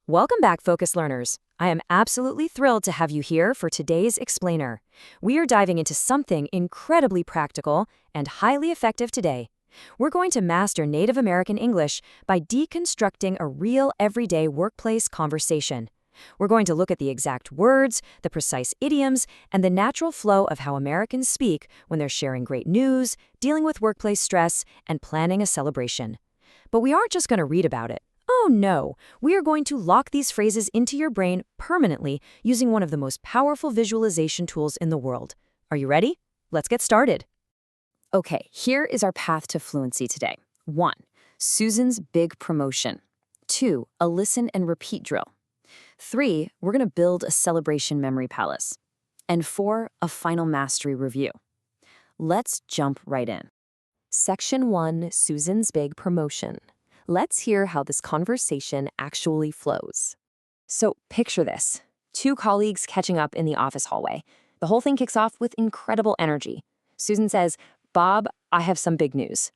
Welcome back, Focus Learners. I am absolutely thrilled to have you here for today's explainer. We are diving into something incredibly practical and highly effective today. We're going to master Native American English by deconstructing a real everyday workplace conversation. We're going to look at the exact words, the precise idioms, and the natural flow of how Americans speak when they're sharing great news, dealing with workplace stress, and planning a celebration. But we aren't just going to read about it. Oh no, we are going to lock these phrases into your brain permanently using one of the most powerful visualization tools in the world. Are you ready? Let's get started. Okay, here is our path to fluency today. 1. Susan's big promotion. 2. A listen and repeat drill. 3. We're going to build a celebration memory palace. And 4. A final mastery review. Let's jump right in. Section 1, Susan's big promotion. Let's hear how this conversation actually flows. So picture this. 2 colleagues catching up in the office hallway. The whole thing kicks off with incredible energy. Susan says, "Bob, I have some big news."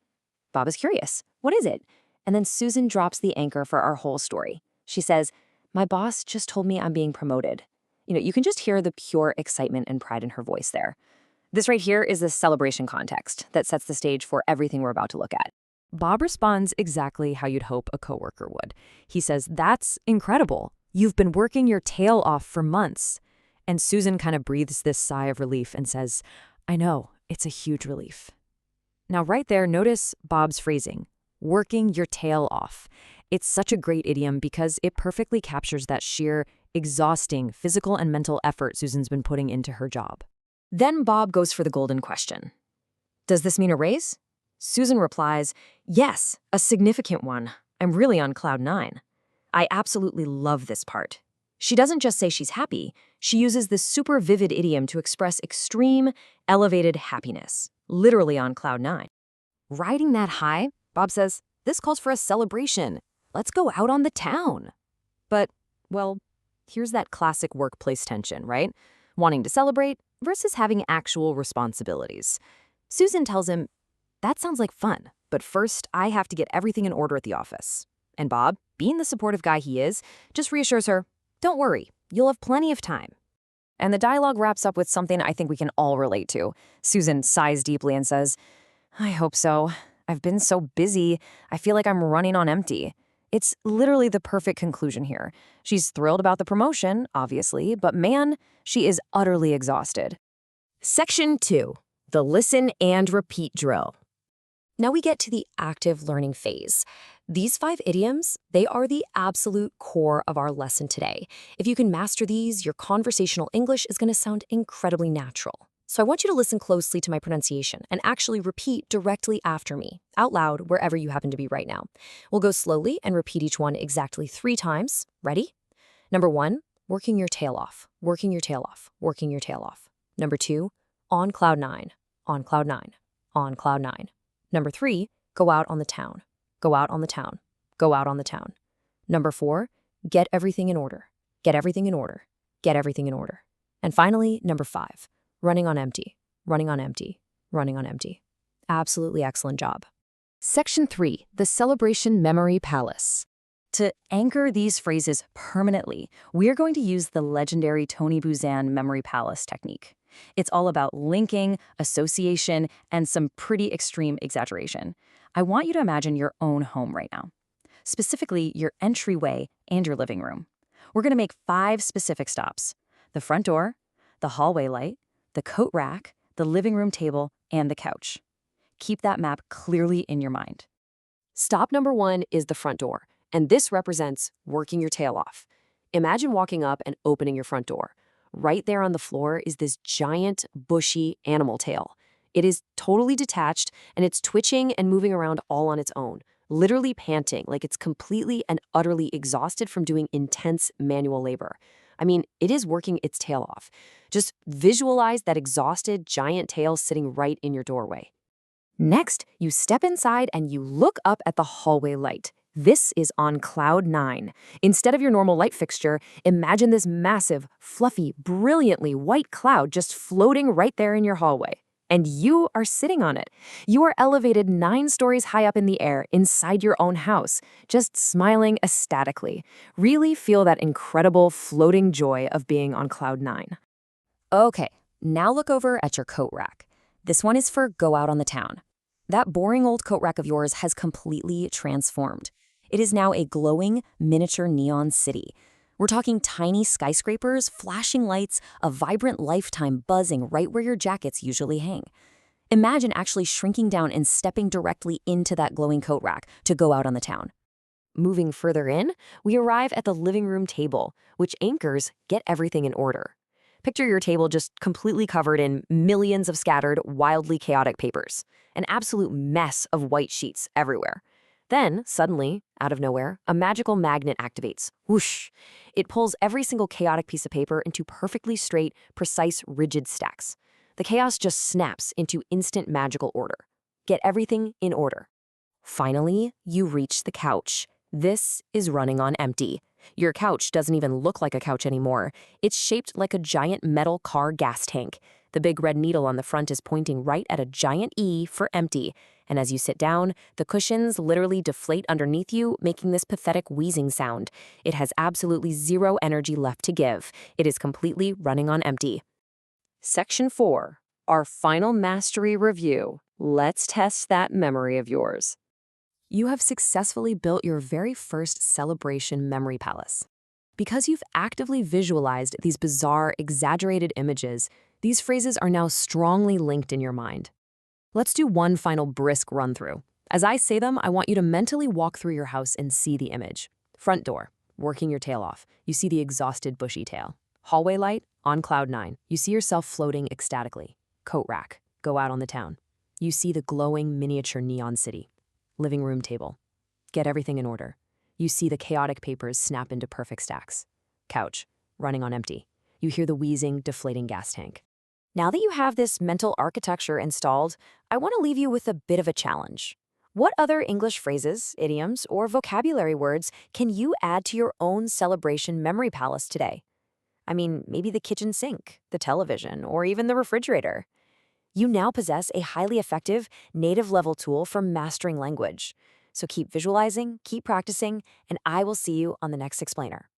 Bob is curious. What is it? And then Susan drops the anchor for our whole story. She says, "My boss just told me I'm being promoted." You can just hear the pure excitement and pride in her voice there. This right here is the celebration context that sets the stage for everything we're about to look at. Bob responds exactly how you'd hope a coworker would. He says, "That's incredible. You've been working your tail off for months." And Susan kind of breathes this sigh of relief and says, "I know, it's a huge relief." Now right there, notice Bob's phrasing, working your tail off. It's such a great idiom because it perfectly captures that sheer, exhausting physical and mental effort Susan's been putting into her job. Then Bob goes for the golden question. "Does this mean a raise?" Susan replies, "Yes, a significant one. I'm really on cloud 9. I absolutely love this part. She doesn't just say she's happy, she uses this super vivid idiom to express extreme, elevated happiness, literally on cloud 9. Riding that high, Bob says, "This calls for a celebration. Let's go out on the town." But, well, here's that classic workplace tension, right? Wanting to celebrate versus having actual responsibilities. Susan tells him, "That sounds like fun, but first I have to get everything in order at the office." And Bob, being the supportive guy he is, just reassures her, "Don't worry, you'll have plenty of time." And the dialogue wraps up with something I think we can all relate to. Susan sighs deeply and says, "I hope so. I've been so busy, I feel like I'm running on empty." It's literally the perfect conclusion here. She's thrilled about the promotion, obviously, but man, she is utterly exhausted. Section 2, the listen and repeat drill. Now we get to the active learning phase. These 5 idioms, they are the absolute core of our lesson today. If you can master these, your conversational English is going to sound incredibly natural. So I want you to listen closely to my pronunciation and actually repeat directly after me, out loud, wherever you happen to be right now. We'll go slowly and repeat each one exactly 3 times. Ready? Number 1, working your tail off, working your tail off, working your tail off. Number 2, on cloud 9, on cloud 9, on cloud 9. Number 3, go out on the town, go out on the town, go out on the town. Number 4, get everything in order, get everything in order, get everything in order. And finally, number 5, running on empty, running on empty, running on empty. Absolutely excellent job. Section 3, the celebration memory palace. To anchor these phrases permanently, we're going to use the legendary Tony Buzan memory palace technique. It's all about linking, association, and some pretty extreme exaggeration. I want you to imagine your own home right now, specifically your entryway and your living room. We're going to make 5 specific stops: the front door, the hallway light, the coat rack, the living room table, and the couch. Keep that map clearly in your mind. Stop number 1 is the front door, and this represents working your tail off. Imagine walking up and opening your front door. Right there on the floor is this giant, bushy animal tail. It is totally detached, and it's twitching and moving around all on its own, literally panting like it's completely and utterly exhausted from doing intense manual labor. I mean, it is working its tail off. Just visualize that exhausted giant tail sitting right in your doorway. Next, you step inside and you look up at the hallway light. This is on cloud 9. Instead of your normal light fixture, imagine this massive, fluffy, brilliantly white cloud just floating right there in your hallway. And you are sitting on it. You are elevated 9 stories high up in the air inside your own house, just smiling ecstatically. Really feel that incredible floating joy of being on cloud nine. Okay, now look over at your coat rack. This one is for go out on the town. That boring old coat rack of yours has completely transformed. It is now a glowing, miniature neon city. We're talking tiny skyscrapers, flashing lights, a vibrant lifetime buzzing right where your jackets usually hang. Imagine actually shrinking down and stepping directly into that glowing coat rack to go out on the town. Moving further in, we arrive at the living room table, which anchors get everything in order. Picture your table just completely covered in millions of scattered, wildly chaotic papers. An absolute mess of white sheets everywhere. Then, suddenly, out of nowhere, a magical magnet activates. Whoosh! It pulls every single chaotic piece of paper into perfectly straight, precise, rigid stacks. The chaos just snaps into instant magical order. Get everything in order. Finally, you reach the couch. This is running on empty. Your couch doesn't even look like a couch anymore. It's shaped like a giant metal car gas tank. The big red needle on the front is pointing right at a giant E for empty. And as you sit down, the cushions literally deflate underneath you, making this pathetic wheezing sound. It has absolutely zero energy left to give. It is completely running on empty. Section 4. Our final mastery review. Let's test that memory of yours. You have successfully built your very first celebration memory palace. Because you've actively visualized these bizarre, exaggerated images, these phrases are now strongly linked in your mind. Let's do one final brisk run-through. As I say them, I want you to mentally walk through your house and see the image. Front door, working your tail off. You see the exhausted, bushy tail. Hallway light, on cloud nine. You see yourself floating ecstatically. Coat rack, go out on the town. You see the glowing, miniature neon city. Living room table. Get everything in order. You see the chaotic papers snap into perfect stacks. Couch, running on empty. You hear the wheezing, deflating gas tank. Now that you have this mental architecture installed, I want to leave you with a bit of a challenge. What other English phrases, idioms, or vocabulary words can you add to your own celebration memory palace today? I mean, maybe the kitchen sink, the television, or even the refrigerator. You now possess a highly effective, native-level tool for mastering language. So keep visualizing, keep practicing, and I will see you on the next explainer.